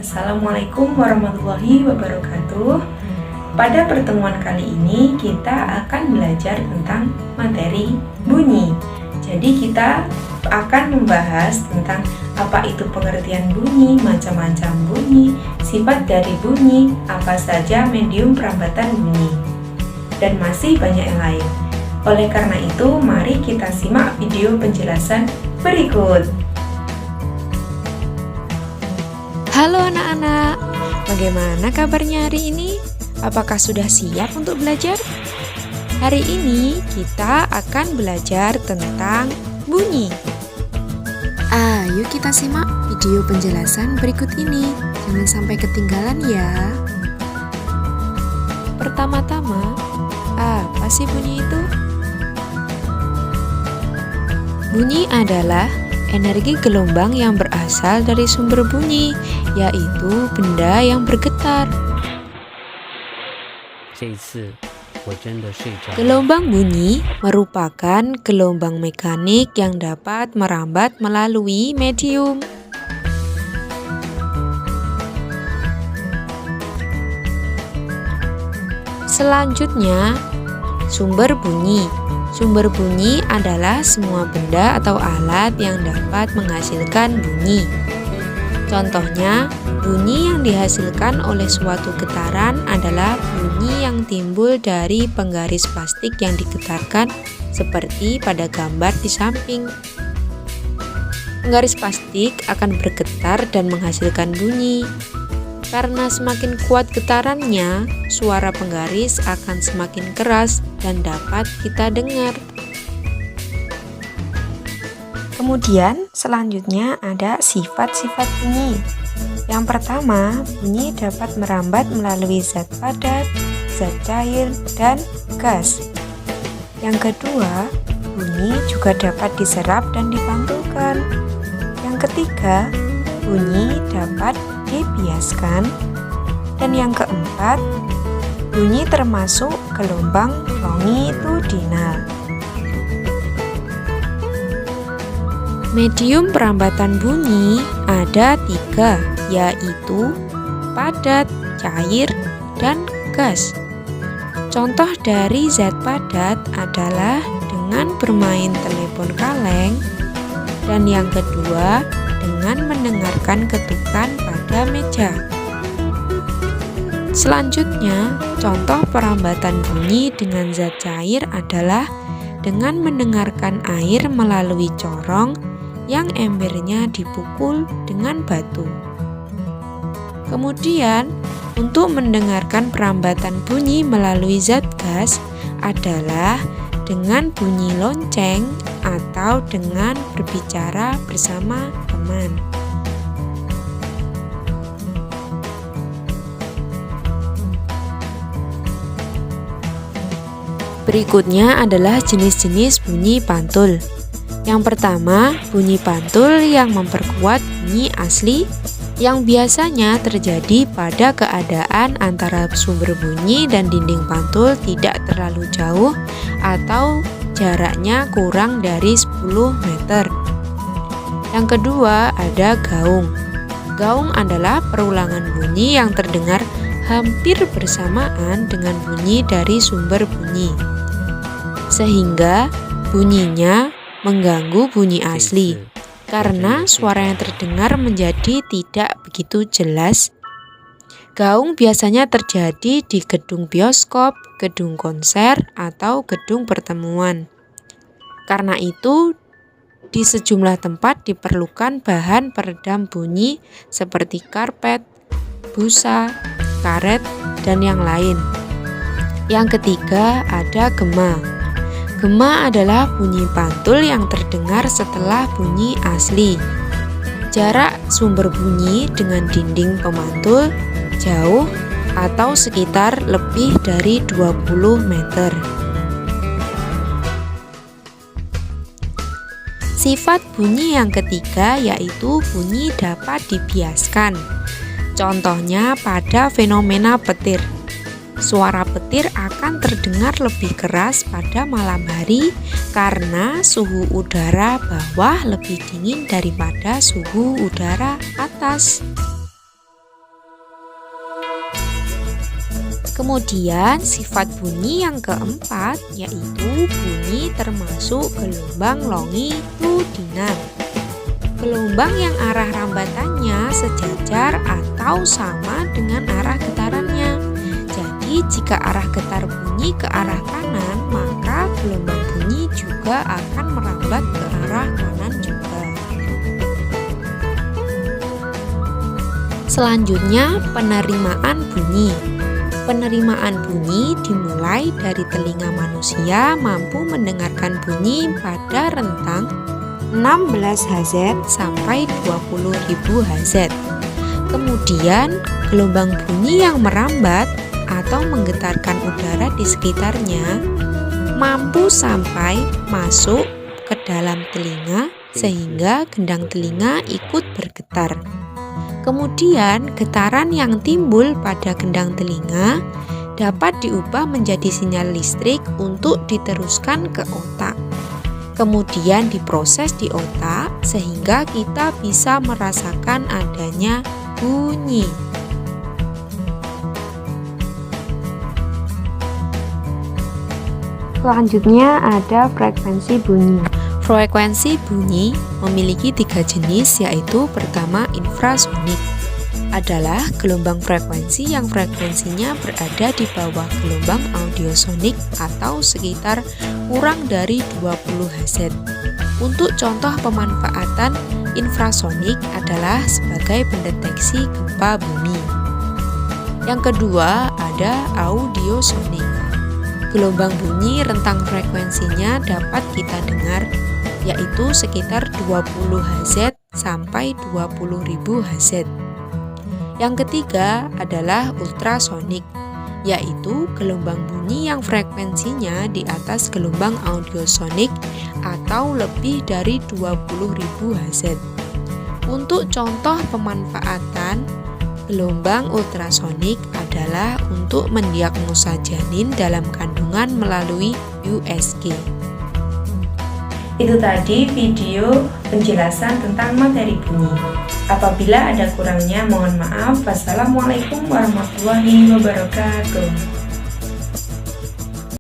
Assalamualaikum warahmatullahi wabarakatuh. Pada pertemuan kali ini kita akan belajar tentang materi bunyi. Jadi kita akan membahas tentang apa itu pengertian bunyi, macam-macam bunyi, sifat dari bunyi, apa saja medium perambatan bunyi, dan masih banyak yang lain. Oleh karena itu, mari kita simak video penjelasan berikut. Halo anak-anak, bagaimana kabarnya hari ini? Apakah sudah siap untuk belajar? Hari ini kita akan belajar tentang bunyi. Ayo kita simak video penjelasan berikut ini. Jangan sampai ketinggalan ya. Pertama-tama, apa sih bunyi itu? Bunyi adalah energi gelombang yang berasal dari sumber bunyi, yaitu benda yang bergetar. Gelombang bunyi merupakan gelombang mekanik yang dapat merambat melalui medium. Selanjutnya, sumber bunyi. Sumber bunyi adalah semua benda atau alat yang dapat menghasilkan bunyi. Contohnya, bunyi yang dihasilkan oleh suatu getaran adalah bunyi yang timbul dari penggaris plastik yang digetarkan seperti pada gambar di samping. Penggaris plastik akan bergetar dan menghasilkan bunyi. Karena semakin kuat getarannya, suara penggaris akan semakin keras dan dapat kita dengar. Kemudian selanjutnya ada sifat-sifat bunyi. Yang pertama, bunyi dapat merambat melalui zat padat, zat cair, dan gas. Yang kedua, bunyi juga dapat diserap dan dipantulkan. Yang ketiga, bunyi dapat dibiaskan. Dan yang keempat, bunyi termasuk gelombang longitudinal. Medium perambatan bunyi ada 3, yaitu padat, cair, dan gas. Contoh dari zat padat adalah dengan bermain telepon kaleng, dan yang kedua dengan mendengarkan ketukan pada meja. Selanjutnya, contoh perambatan bunyi dengan zat cair adalah dengan mendengarkan air melalui corong yang embernya dipukul dengan batu. Kemudian, untuk mendengarkan perambatan bunyi melalui zat gas adalah dengan bunyi lonceng atau dengan berbicara bersama teman. Berikutnya adalah jenis-jenis bunyi pantul. Yang pertama, bunyi pantul yang memperkuat bunyi asli yang biasanya terjadi pada keadaan antara sumber bunyi dan dinding pantul tidak terlalu jauh atau jaraknya kurang dari 10 meter. Yang kedua ada gaung. Gaung adalah perulangan bunyi yang terdengar hampir bersamaan dengan bunyi dari sumber bunyi, sehingga bunyinya mengganggu bunyi asli karena suara yang terdengar menjadi tidak begitu jelas. Gaung biasanya terjadi di gedung bioskop, gedung konser, atau gedung pertemuan. Karena itu, di sejumlah tempat diperlukan bahan peredam bunyi seperti karpet, busa, karet, dan yang lain. Yang ketiga ada gema. Gema adalah bunyi pantul yang terdengar setelah bunyi asli. Jarak sumber bunyi dengan dinding pemantul jauh atau sekitar lebih dari 20 meter. Sifat bunyi yang ketiga yaitu bunyi dapat dibiaskan. Contohnya pada fenomena petir. Suara petir akan terdengar lebih keras pada malam hari karena suhu udara bawah lebih dingin daripada suhu udara atas. Kemudian sifat bunyi yang keempat yaitu bunyi termasuk gelombang longitudinal. Gelombang yang arah rambatannya sejajar atau sama dengan arah getarannya. Jadi jika arah getar bunyi ke arah kanan, maka gelombang bunyi juga akan merambat ke arah kanan juga. Selanjutnya, penerimaan bunyi. Penerimaan bunyi dimulai dari telinga manusia mampu mendengarkan bunyi pada rentang 16 Hz sampai 20.000 Hz. Kemudian, gelombang bunyi yang merambat atau menggetarkan udara di sekitarnya mampu sampai masuk ke dalam telinga sehingga gendang telinga ikut bergetar. Kemudian, getaran yang timbul pada gendang telinga dapat diubah menjadi sinyal listrik untuk diteruskan ke otak. Kemudian diproses di otak sehingga kita bisa merasakan adanya bunyi. Selanjutnya ada frekuensi bunyi. Frekuensi bunyi memiliki 3 jenis, yaitu pertama infrasonik adalah gelombang frekuensi yang frekuensinya berada di bawah gelombang audiosonik atau sekitar kurang dari 20 Hz. Untuk contoh pemanfaatan infrasonik adalah sebagai pendeteksi gempa bumi. Yang kedua ada audiosonik. Gelombang bunyi rentang frekuensinya dapat kita dengar yaitu sekitar 20 Hz sampai 20.000 Hz. Yang ketiga adalah ultrasonik, yaitu gelombang bunyi yang frekuensinya di atas gelombang audiosonik atau lebih dari 20.000 Hz. Untuk contoh pemanfaatan gelombang ultrasonik adalah untuk mendiagnosa janin dalam kandungan melalui USG. Itu tadi video penjelasan tentang materi bunyi. Apabila ada kurangnya mohon maaf. Wassalamualaikum warahmatullahi wabarakatuh.